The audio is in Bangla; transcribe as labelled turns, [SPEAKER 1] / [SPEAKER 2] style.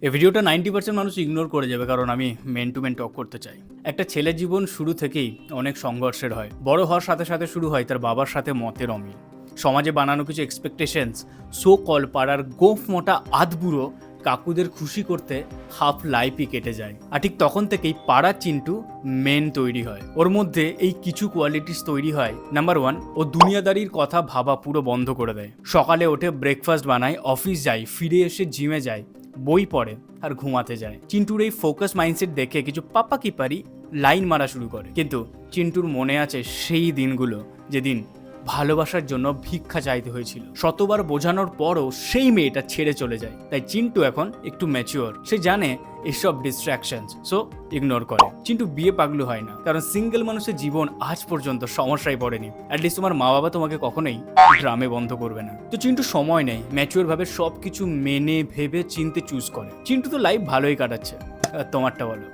[SPEAKER 1] এই ভিডিওটা 90% মানুষ ইগনোর করে যাবে, কারণ আমি মেন টু মেন টক করতে চাই। একটা ছেলের জীবন শুরু থেকেই অনেক সংঘর্ষের হয়। বড় হওয়ার সাথে সাথে শুরু হয় তার বাবার সাথে মতের অমিল, সমাজে বানানো কিছু এক্সপেকটেশনস, সো কল পাড়ার গোফ মোটা আধবুড়ো কাকুদের খুশি করতে হাফ লাইফই কেটে যায়। আর ঠিক তখন থেকেই পাড়ার চিন্টু মেন তৈরি হয়। ওর মধ্যে এই কিছু কোয়ালিটিস তৈরি হয়। নাম্বার 1, ও দুনিয়াদারির কথা ভাবা পুরো বন্ধ করে দেয়। সকালে ওঠে, ব্রেকফাস্ট বানায়, অফিস যায়, ফিরে এসে জিমে যায়, বই পড়ে আর ঘুমাতে যায়। চিন্টুর এই ফোকাস মাইন্ডসেট দেখে কিছু পাপা কি পারি লাইন মারা শুরু করে। কিন্তু চিন্টুর মনে আছে সেই দিনগুলো যেদিন ভালোবাসার জন্য ভিক্ষা চাইতে হয়েছিল। শতবার বোঝানোর পরও সেই মেয়েটা ছেড়ে চলে যায়। তাই চিন্টু এখন একটু ম্যাচিওর। সে জানে এসব ডিস্ট্রাকশনস, সো ইগনোর করে। চিন্টু বিয়ে পাগলু হয় না, কারণ সিঙ্গেল মানুষের জীবন আজ পর্যন্ত সমস্যায় পড়েনি। অ্যাটলিস্ট তোমার মা বাবা তোমাকে কখনোই ড্রামে বন্ধ করবে না। তো চিন্টু সময় নেই, ম্যাচিওর ভাবে সবকিছু মেনে ভেবে চিনতে চুজ করে। চিন্টু তো লাইফ ভালোই কাটাচ্ছে। তোমারটা বলো।